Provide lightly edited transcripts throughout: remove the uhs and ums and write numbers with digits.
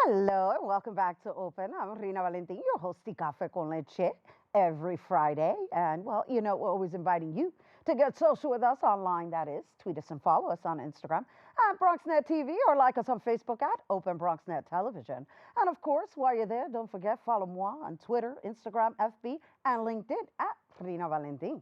Hello and welcome back to Open. I'm Rina Valentin, your host of Café con Leche every Friday. And well, we're always inviting you to get social with us online. That is, tweet us and follow us on Instagram at BronxNet TV or like us on Facebook at Open BronxNet Television. And of course, while you're there, don't forget, follow moi on Twitter, Instagram, FB, and LinkedIn at Rina Valentin.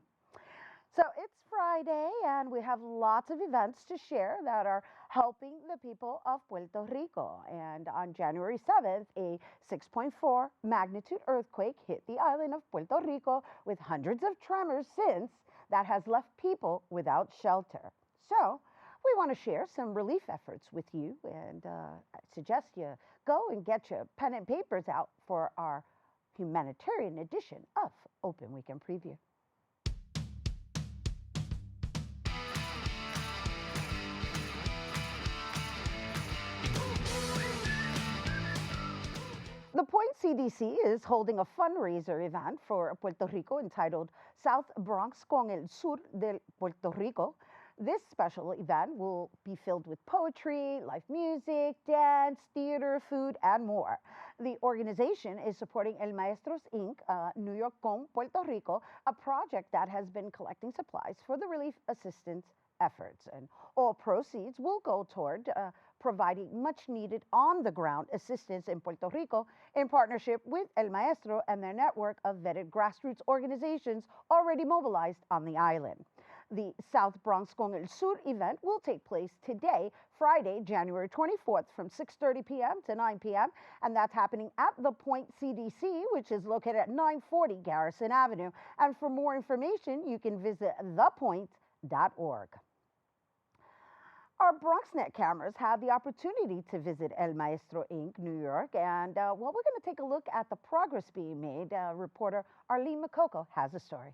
So it's Friday, and we have lots of events to share that are helping the people of Puerto Rico. And on January 7th, a 6.4 magnitude earthquake hit the island of Puerto Rico with hundreds of tremors since that has left people without shelter. So we want to share some relief efforts with you, and I suggest you go and get your pen and papers out for our humanitarian edition of Open Weekend Preview. The Point CDC is holding a fundraiser event for Puerto Rico entitled South Bronx con el Sur de Puerto Rico. This special event will be filled with poetry, live music, dance, theater, food, and more. The organization is supporting El Maestros Inc., New York con Puerto Rico, a project that has been collecting supplies for the relief assistance efforts. And all proceeds will go toward providing much needed on the ground assistance in Puerto Rico in partnership with El Maestro and their network of vetted grassroots organizations already mobilized on the island. The South Bronx con el Sur event will take place today, Friday, January 24th from 6:30 p.m. to 9 p.m. and that's happening at the Point CDC, which is located at 940 Garrison Avenue. And for more information, you can visit thepoint.org. Our BronxNet cameras had the opportunity to visit El Maestro Inc., New York, and we're going to take a look at the progress being made. Reporter Arlene Makoko has a story.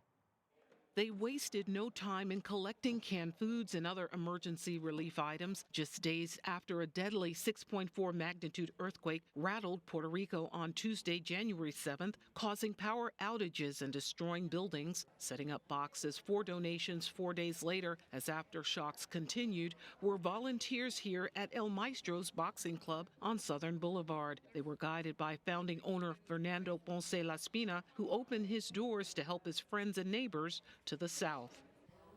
They wasted no time in collecting canned foods and other emergency relief items just days after a deadly 6.4 magnitude earthquake rattled Puerto Rico on Tuesday, January 7th, causing power outages and destroying buildings. Setting up boxes for donations 4 days later, as aftershocks continued, were volunteers here at El Maestro's Boxing Club on Southern Boulevard. They were guided by founding owner Fernando Ponce Laspina, who opened his doors to help his friends and neighbors to the south.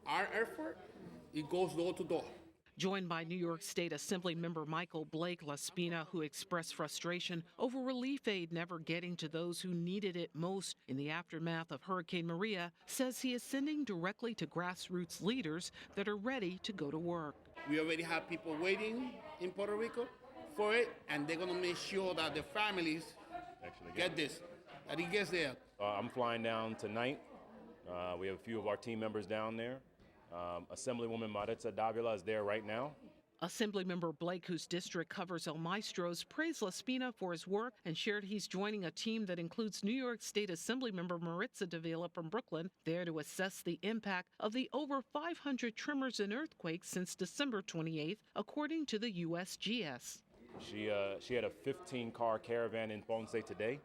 Our effort, it goes door to door. Joined by New York State Assembly member Michael Blake Laspina, who expressed frustration over relief aid never getting to those who needed it most in the aftermath of Hurricane Maria, says he is sending directly to grassroots leaders that are ready to go to work. We already have people waiting in Puerto Rico for it, and they're going to make sure that the families get this, that it gets there. I'm flying down tonight. We have a few of our team members down there. Assemblywoman Maritza Davila is there right now. Assemblymember Blake, whose district covers El Maestro's, praised Laspina for his work and shared he's joining a team that includes New York State Assemblymember Maritza Davila from Brooklyn, there to assess the impact of the over 500 tremors and earthquakes since December 28th, according to the USGS. She had a 15-car caravan in Ponce today.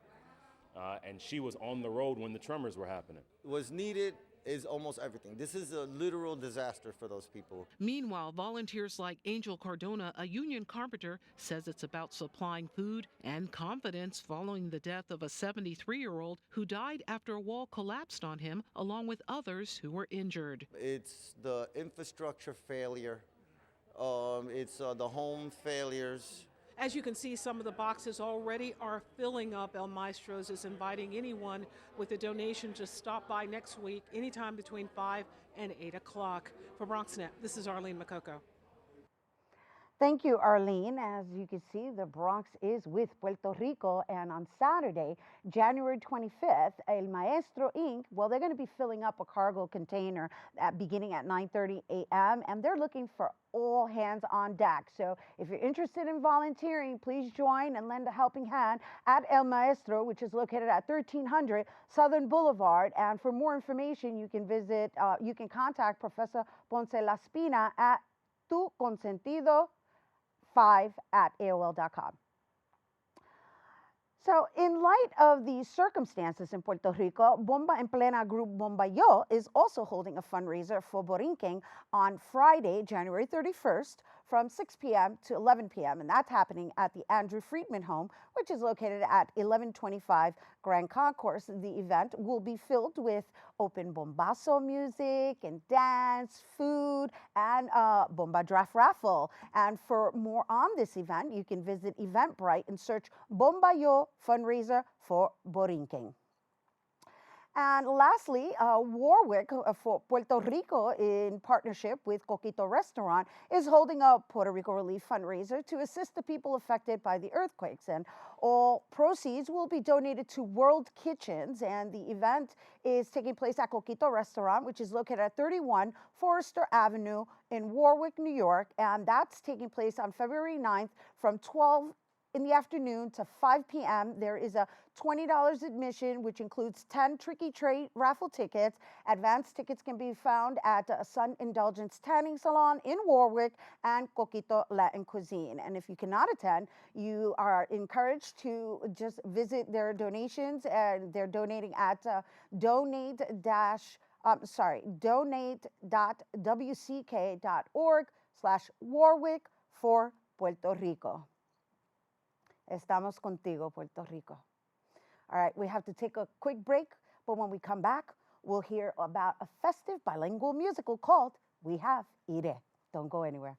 And she was on the road when the tremors were happening. What's needed is almost everything. This is a literal disaster for those people. Meanwhile, volunteers like Angel Cardona, a union carpenter, says it's about supplying food and confidence following the death of a 73-year-old who died after a wall collapsed on him, along with others who were injured. It's the infrastructure failure. It's the home failures. As you can see, some of the boxes already are filling up. El Maestros is inviting anyone with a donation to stop by next week, anytime between 5 and 8 o'clock. For BronxNet, this is Arlene Makoko. Thank you, Arlene. As you can see, the Bronx is with Puerto Rico, and on Saturday, January 25th, El Maestro Inc., well, they're going to be filling up a cargo container beginning at 9:30 a.m., and they're looking for all hands on deck. So if you're interested in volunteering, please join and lend a helping hand at El Maestro, which is located at 1300 Southern Boulevard. And for more information, you can contact Professor Ponce Laspina at tuconsentido5@aol.com. So in light of the circumstances in Puerto Rico, Bomba en Plena Group Bomba Yo is also holding a fundraiser for Borinquen on Friday, January 31st from 6 p.m. to 11 p.m., and that's happening at the Andrew Friedman Home, which is located at 1125 Grand Concourse. The event will be filled with open bombazo music and dance, food, and bomba draft raffle. And for more on this event, you can visit Eventbrite and search Bomba Yo fundraiser for Borinquen. And lastly, Warwick for Puerto Rico, in partnership with Coquito Restaurant, is holding a Puerto Rico relief fundraiser to assist the people affected by the earthquakes. And all proceeds will be donated to World Kitchens. And the event is taking place at Coquito Restaurant, which is located at 31 Forrester Avenue in Warwick, New York. And that's taking place on February 9th from 12 in the afternoon to 5 p.m. There is a $20 admission, which includes 10 Tricky Treat raffle tickets. Advanced tickets can be found at Sun Indulgence Tanning Salon in Warwick and Coquito Latin Cuisine. And if you cannot attend, you are encouraged to just visit their donations, and they're donating at donate.wck.org/Warwick for Puerto Rico. Estamos contigo, Puerto Rico. All right, we have to take a quick break, but when we come back, we'll hear about a festive bilingual musical called We Have Ire. Don't go anywhere.